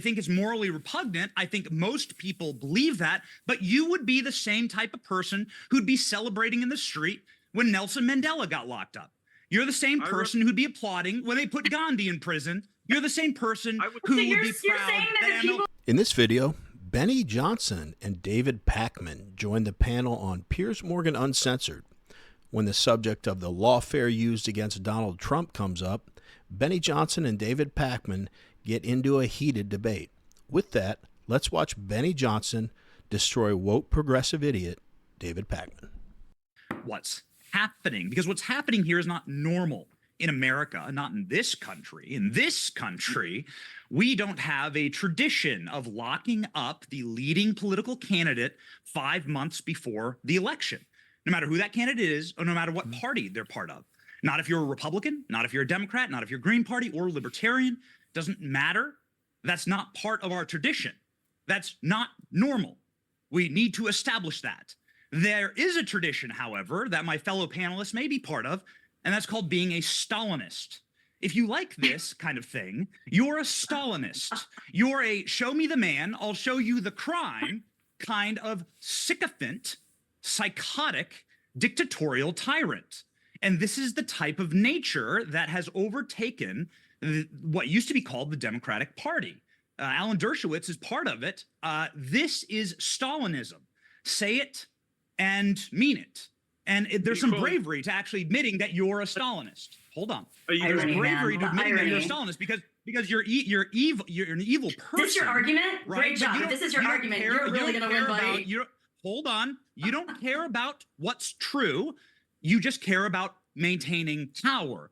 think it's morally repugnant. I think most people believe that, but you would be the same type of person who'd be celebrating in the street when Nelson Mandela got locked up. You're the same person who'd be applauding when they put Gandhi in prison. You're the same person who would be proud that MLK. In this video, Benny Johnson and David Pakman joined the panel on Piers Morgan Uncensored. When the subject of the lawfare used against Donald Trump comes up, Benny Johnson and David Pakman get into a heated debate. With that, let's watch Benny Johnson destroy woke progressive idiot David Pakman. What's happening? Because what's happening here is not normal in America, not in this country. In this country, we don't have a tradition of locking up the leading political candidate 5 months before the election, no matter who that candidate is or no matter what party they're part of. Not if you're a Republican, not if you're a Democrat, not if you're Green Party or Libertarian. Doesn't matter. That's not part of our tradition. That's not normal. We need to establish that. There is a tradition, however, that my fellow panelists may be part of, and that's called being a Stalinist. If you like this kind of thing, you're a Stalinist. You're a show me the man, I'll show you the crime kind of sycophant, psychotic, dictatorial tyrant. And this is the type of nature that has overtaken what used to be called the Democratic Party. Alan Dershowitz is part of it. This is Stalinism. Say it and mean it. And there's some bravery to actually admitting that you're a Stalinist. Hold on. There's bravery to admitting that you're a Stalinist because you're evil. You're an evil person. This is your argument? Right? Great job. If this is your argument, you're really going to win, buddy. Hold on. You don't care about what's true. You just care about maintaining power.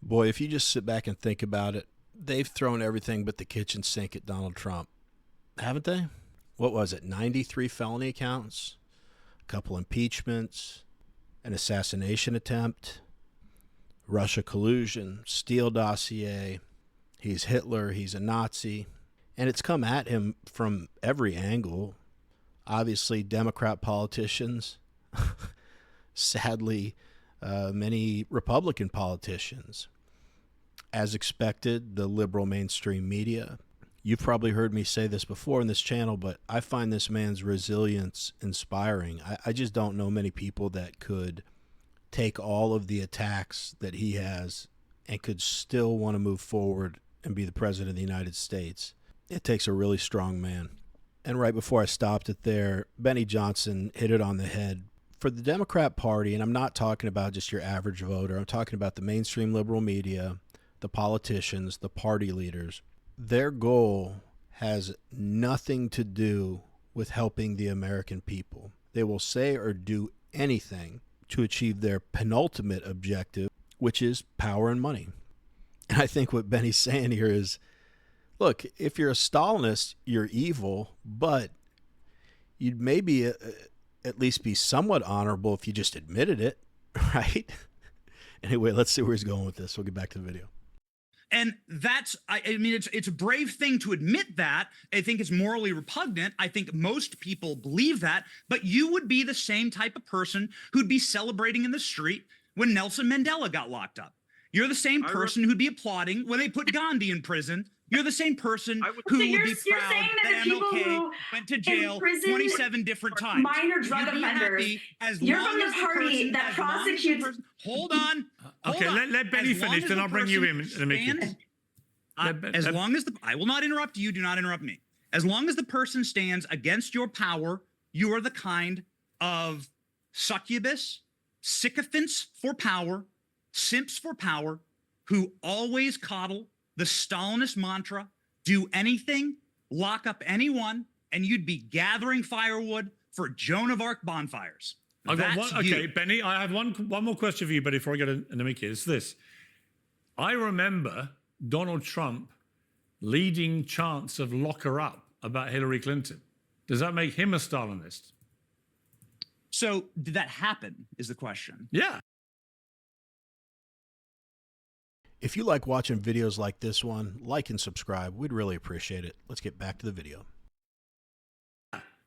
Boy, if you just sit back and think about it, they've thrown everything but the kitchen sink at Donald Trump, haven't they? What was it, 93 felony counts, a couple impeachments, an assassination attempt, Russia collusion, Steele dossier, he's Hitler, he's a Nazi, and it's come at him from every angle. Obviously, Democrat politicians, sadly, many Republican politicians. As expected, the liberal mainstream media. You've probably heard me say this before in this channel, but I find this man's resilience inspiring. I just don't know many people that could take all of the attacks that he has and could still want to move forward and be the president of the United States. It takes a really strong man. And right before I stopped it there, Benny Johnson hit it on the head. For the Democrat Party, and I'm not talking about just your average voter, I'm talking about the mainstream liberal media, the politicians, the party leaders, their goal has nothing to do with helping the American people. They will say or do anything to achieve their penultimate objective, which is power and money. And I think what Benny's saying here is, look, if you're a Stalinist, you're evil, but you'd maybe at least be somewhat honorable if you just admitted it, right? Anyway, let's see where he's going with this. We'll get back to the video. And that's, I mean, it's a brave thing to admit that. I think it's morally repugnant. I think most people believe that, but you would be the same type of person who'd be celebrating in the street when Nelson Mandela got locked up. You're the same person who'd be applauding when they put Gandhi in prison. You're the same person who would be proud that MLK went to jail 27 different times. Minor drug offenders. You're from the party that prosecutes. Hold on. Okay, let Benny finish, then I'll bring you in a minute. As long as I will not interrupt you, do not interrupt me. As long as the person stands against your power, you are the kind of succubus, sycophants for power, simps for power, who always coddle the Stalinist mantra, do anything, lock up anyone, and you'd be gathering firewood for Joan of Arc bonfires. Okay, Benny, I have one more question for you, buddy, before I get into Mickey. It's this. I remember Donald Trump leading chants of lock her up about Hillary Clinton. Does that make him a Stalinist? So did that happen is the question. Yeah. If you like watching videos like this one, like and subscribe. We'd really appreciate it. Let's get back to the video.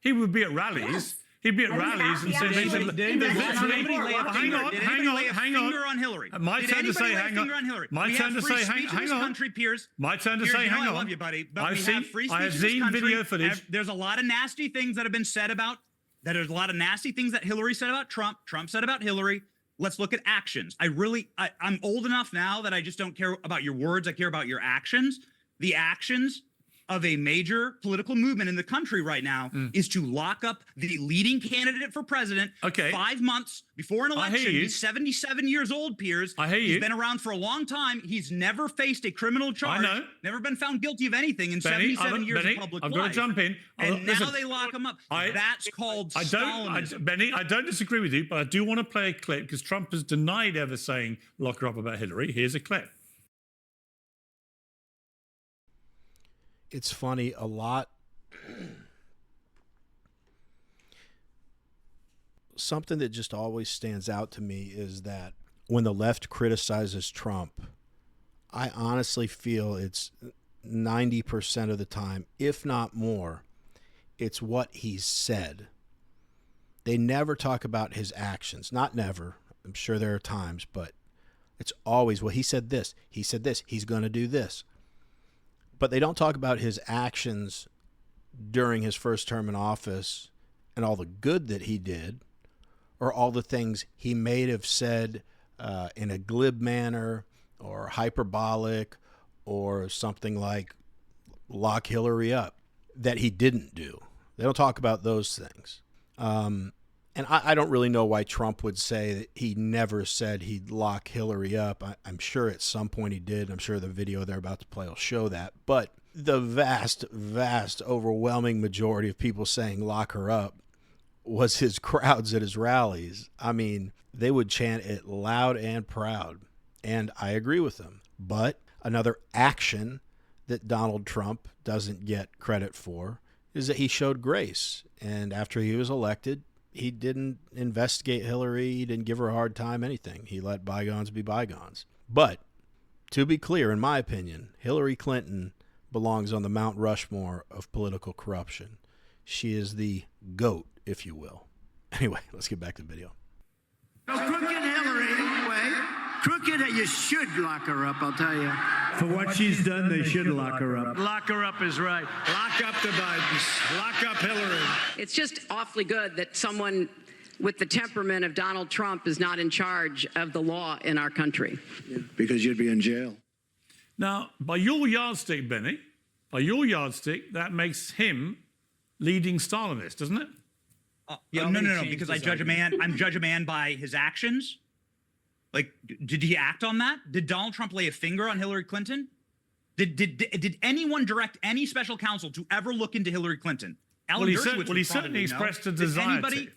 He would be at rallies He'd be at I was rallies and actually- say, Did there's anybody literally, hang on, hang on. on Hillary? My Did turn to anybody say, lay a hang finger on. Hillary? My We turn have to free say, speech in hang this on. country, Piers. My turn to Piers, say, you know hang I on. love you, buddy, but I've we seen- have free speech I have in this seen country. video footage. There's a lot of nasty things that have been said about. There's a lot of nasty things that Hillary said about Trump. Trump said about Hillary. Let's look at actions. I'm old enough now that I just don't care about your words. I care about your actions. The actions of a major political movement in the country right now is to lock up the leading candidate for president. Okay. 5 months before an I hear election. you. He's 77 years old, Piers. I hear He's you. been around for a long time. He's never faced a criminal charge. know. Never been found guilty of anything in Benny, 77 years Benny, of public I've life. got to jump in. And Listen, now they lock him up. I- That's called I Stalinism. Benny, I don't disagree with you, but I do want to play a clip because Trump has denied ever saying lock her up about Hillary. Here's a clip. It's funny, a lot. Something that just always stands out to me is that when the left criticizes Trump, I honestly feel it's 90% of the time, if not more, it's what he's said. They never talk about his actions. Not never. I'm sure there are times, but it's always, well, he said this, he's going to do this. But they don't talk about his actions during his first term in office and all the good that he did, or all the things he may have said in a glib manner or hyperbolic or something like lock Hillary up that he didn't do. They don't talk about those things. And I don't really know why Trump would say that he never said he'd lock Hillary up. I'm sure at some point he did. I'm sure the video they're about to play will show that. But the vast, vast, overwhelming majority of people saying lock her up was his crowds at his rallies. I mean, they would chant it loud and proud. And I agree with them. But another action that Donald Trump doesn't get credit for is that he showed grace. And after he was elected, he didn't investigate Hillary. He didn't give her a hard time, anything. He let bygones be bygones. But to be clear, in my opinion, Hillary Clinton belongs on the Mount Rushmore of political corruption. She is the GOAT, if you will. Anyway, let's get back to the video. So crooked Hillary, wait. Crooked, you should lock her up, I'll tell you. For what she's done, they should lock her up. Lock her up is right. Lock up the Bidens. Lock up Hillary. It's just awfully good that someone with the temperament of Donald Trump is not in charge of the law in our country. Because you'd be in jail. Now, by your yardstick, Benny, by your yardstick, that makes him leading Stalinist, doesn't it? No, because I judge a man. I'm judge a man by his actions. Like, did he act on that? Did Donald Trump lay a finger on Hillary Clinton? Did anyone direct any special counsel to ever look into Hillary Clinton? Well, he certainly expressed a desire to.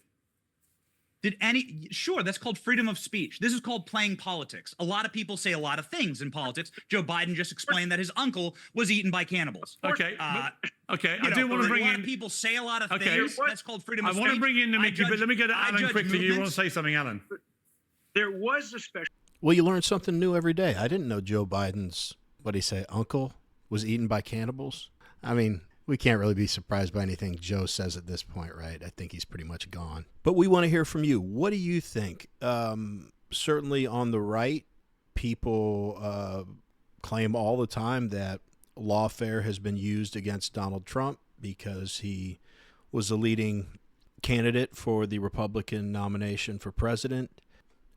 Sure, that's called freedom of speech. This is called playing politics. A lot of people say a lot of things in politics. Joe Biden just explained that his uncle was eaten by cannibals. Okay, okay. I You do know, want to bring a lot in. of people say a lot of Okay. things. That's called freedom of speech. I want to bring in Nimiki, but let me get to Alan quickly. You want to say something, Alan? There was a special. Well, you learn something new every day. I didn't know Joe Biden's, what'd he say, uncle was eaten by cannibals. I mean, we can't really be surprised by anything Joe says at this point, right? I think he's pretty much gone. But we want to hear from you. What do you think? Certainly on the right, people claim all the time that lawfare has been used against Donald Trump because he was the leading candidate for the Republican nomination for president.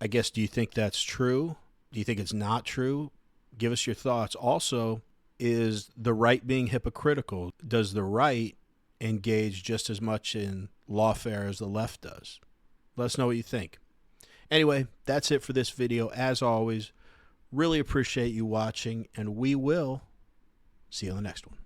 I guess, do you think that's true? Do you think it's not true? Give us your thoughts. Also, is the right being hypocritical? Does the right engage just as much in lawfare as the left does? Let us know what you think. Anyway, that's it for this video. As always, really appreciate you watching, and we will see you on the next one.